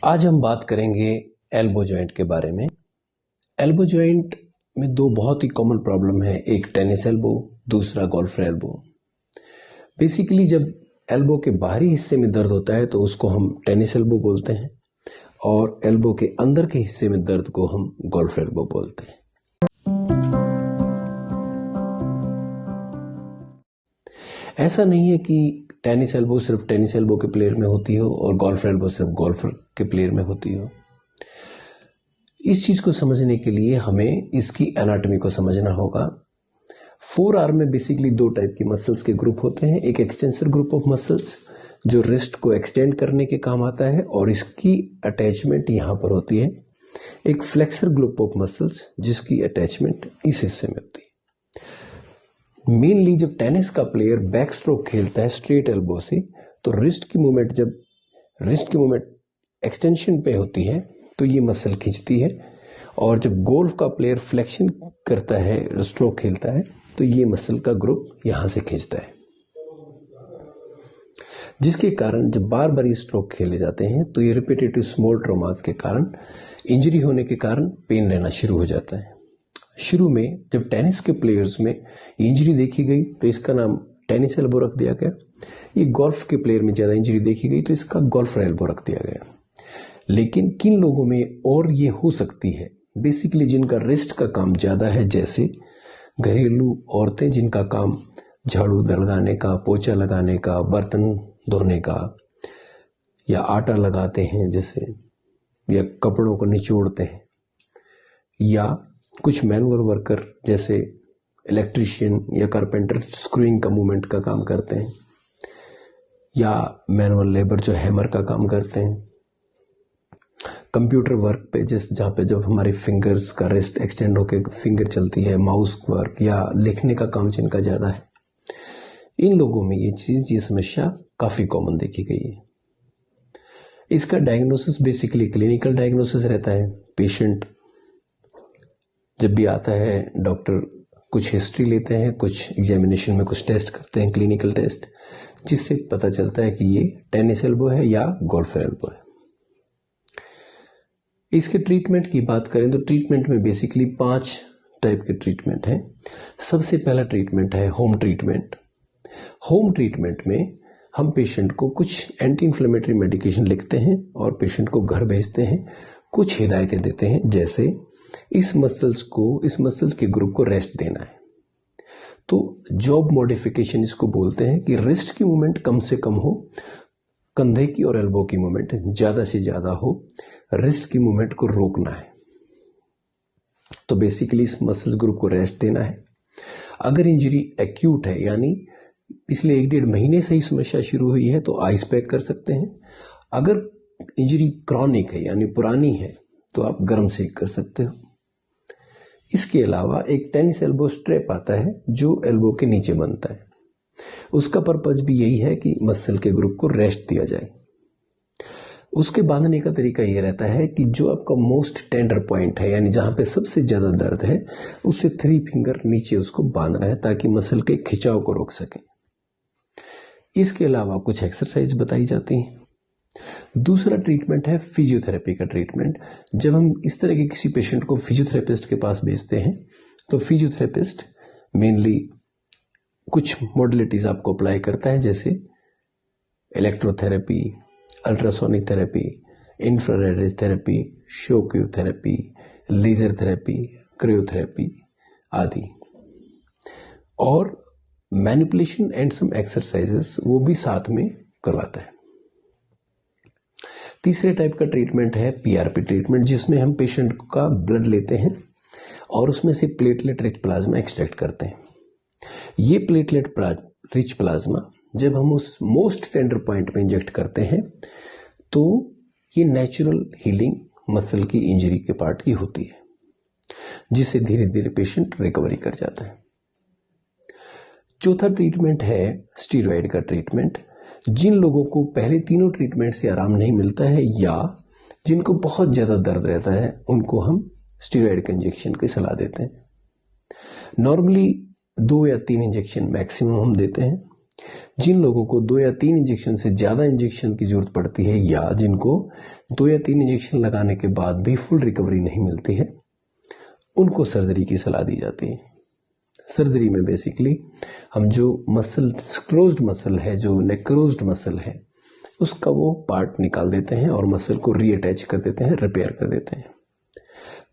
आज हम बात करेंगे एल्बो जॉइंट के बारे में। एल्बो जॉइंट में दो बहुत ही कॉमन प्रॉब्लम है, एक टेनिस एल्बो, दूसरा गोल्फर एल्बो। बेसिकली जब एल्बो के बाहरी हिस्से में दर्द होता है तो उसको हम टेनिस एल्बो बोलते हैं और एल्बो के अंदर के हिस्से में दर्द को हम गोल्फर एल्बो बोलते हैं। ऐसा नहीं है कि टेनिस एल्बो सिर्फ टेनिस एल्बो के प्लेयर में होती हो और गोल्फर एल्बो सिर्फ गोल्फर के प्लेयर में होती हो। इस चीज को समझने के लिए हमें इसकी एनाटॉमी को समझना होगा। फोर आर्म में बेसिकली दो टाइप की मसल्स के ग्रुप होते हैं, एक एक्सटेंसर ग्रुप ऑफ मसल्स जो रिस्ट को एक्सटेंड करने के काम आता है और इसकी अटैचमेंट यहां पर होती है, एक फ्लेक्सर ग्रुप ऑफ मसल्स जिसकी अटैचमेंट इस हिस्से में होती है। मेनली जब टेनिस का प्लेयर बैक स्ट्रोक खेलता है स्ट्रेट एल्बो से तो रिस्ट की मूवमेंट एक्सटेंशन पे होती है तो ये मसल खींचती है, और जब गोल्फ का प्लेयर फ्लेक्शन करता है, स्ट्रोक खेलता है, तो ये मसल का ग्रुप यहां से खींचता है, जिसके कारण जब बार बार ये स्ट्रोक खेले जाते हैं तो ये रिपीटेटिव स्मॉल ट्रॉमास के कारण, इंजरी होने के कारण पेन रहना शुरू हो जाता है। शुरू में जब टेनिस के प्लेयर्स में इंजरी देखी गई तो इसका नाम टेनिस एल्बो रख दिया गया। ये गोल्फ के प्लेयर में ज्यादा इंजरी देखी गई तो इसका गोल्फर एल्बो रख दिया गया। लेकिन किन लोगों में और ये हो सकती है, बेसिकली जिनका रिस्ट का काम ज्यादा है, जैसे घरेलू औरतें जिनका काम झाड़ू लगाने का, पोछा लगाने का, बर्तन धोने का, या आटा लगाते हैं जैसे, या कपड़ों को निचोड़ते हैं, या कुछ मैनुअल वर्कर जैसे इलेक्ट्रिशियन या कारपेंटर स्क्रूइंग का मूवमेंट का काम करते हैं, या मैनुअल लेबर जो हैमर का काम करते हैं, कंप्यूटर वर्क पे जहाँ पे जब हमारे फिंगर्स का रिस्ट एक्सटेंड होकर फिंगर चलती है, माउस वर्क या लिखने का काम जिनका ज्यादा है, इन लोगों में ये समस्या काफी कॉमन देखी गई है। इसका डायग्नोसिस बेसिकली क्लिनिकल डायग्नोसिस रहता है। पेशेंट जब भी आता है डॉक्टर कुछ हिस्ट्री लेते हैं, कुछ एग्जामिनेशन में कुछ टेस्ट करते हैं, क्लिनिकल टेस्ट, जिससे पता चलता है कि ये टेनिस एल्बो है या गोल्फर एल्बो है। इसके ट्रीटमेंट की बात करें तो ट्रीटमेंट में बेसिकली 5 टाइप के ट्रीटमेंट हैं। सबसे पहला ट्रीटमेंट है होम ट्रीटमेंट। होम ट्रीटमेंट में हम पेशेंट को कुछ एंटी इन्फ्लेमेटरी मेडिकेशन लिखते हैं और पेशेंट को घर भेजते हैं, कुछ हिदायतें देते हैं, जैसे इस मसल्स के ग्रुप को रेस्ट देना है। तो जॉब मॉडिफिकेशन इसको बोलते हैं कि रिस्ट की मूवमेंट कम से कम हो, कंधे की और एल्बो की मूवमेंट ज्यादा से ज्यादा हो, रिस्ट की मूवमेंट को रोकना है। तो बेसिकली इस मसल्स ग्रुप को रेस्ट देना है। अगर इंजरी एक्यूट है, यानी पिछले 1-1.5 महीने से ही समस्या शुरू हुई है, तो आइस पैक कर सकते हैं। अगर इंजरी क्रॉनिक है यानी पुरानी है तो आप गर्म सेक कर सकते हो। इसके अलावा एक टेनिस एल्बो स्ट्रैप आता है जो एल्बो के नीचे बनता है। उसका पर्पज भी यही है कि मसल के ग्रुप को रेस्ट दिया जाए। उसके बांधने का तरीका यह रहता है कि जो आपका मोस्ट टेंडर पॉइंट है, यानी जहां पे सबसे ज्यादा दर्द है, उससे 3 फिंगर नीचे उसको बांधना है ताकि मसल के खिंचाव को रोक सके। इसके अलावा कुछ एक्सरसाइज बताई जाती हैं। दूसरा ट्रीटमेंट है फिजियोथेरेपी का ट्रीटमेंट। जब हम इस तरह के किसी पेशेंट को फिजियोथेरेपिस्ट के पास भेजते हैं तो फिजियोथेरेपिस्ट मेनली कुछ मॉडलिटीज आपको अप्लाई करता है, जैसे electrotherapy, ultrasonic therapy, infrared rays therapy, shock wave therapy, laser therapy, cryotherapy आदि, और मैनिपुलेशन एंड सम एक्सरसाइजेस वो भी साथ में करवाता है। तीसरे टाइप का ट्रीटमेंट है पीआरपी ट्रीटमेंट, जिसमें हम पेशेंट का ब्लड लेते हैं और उसमें से प्लेटलेट रिच प्लाज्मा एक्सट्रैक्ट करते हैं। ये प्लेटलेट रिच प्लाज्मा जब हम उस मोस्ट टेंडर पॉइंट में इंजेक्ट करते हैं तो ये नेचुरल हीलिंग मसल की इंजरी के पार्ट की होती है, जिससे धीरे धीरे पेशेंट रिकवरी कर जाता है। चौथा ट्रीटमेंट है स्टीरॉयड का ट्रीटमेंट। जिन लोगों को पहले तीनों ट्रीटमेंट से आराम नहीं मिलता है या जिनको बहुत ज्यादा दर्द रहता है, उनको हम स्टीरॉयड के इंजेक्शन की सलाह देते हैं। नॉर्मली 2 या 3 इंजेक्शन मैक्सिमम हम देते हैं। जिन लोगों को 2 या 3 इंजेक्शन से ज़्यादा इंजेक्शन की ज़रूरत पड़ती है या जिनको 2 या 3 इंजेक्शन लगाने के बाद भी फुल रिकवरी नहीं मिलती है, उनको सर्जरी की सलाह दी जाती है। सर्जरी में बेसिकली हम जो मसल, स्क्रोज्ड मसल है, जो नेक्रोज्ड मसल है, उसका वो पार्ट निकाल देते हैं और मसल को रीअटैच कर देते हैं, रिपेयर कर देते हैं।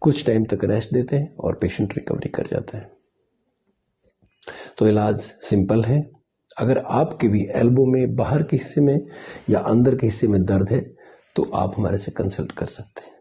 कुछ टाइम तक रेस्ट देते हैं और पेशेंट रिकवरी कर जाता है। तो इलाज सिंपल है। अगर आपके भी एल्बो में बाहर के हिस्से में या अंदर के हिस्से में दर्द है तो आप हमारे से कंसल्ट कर सकते हैं।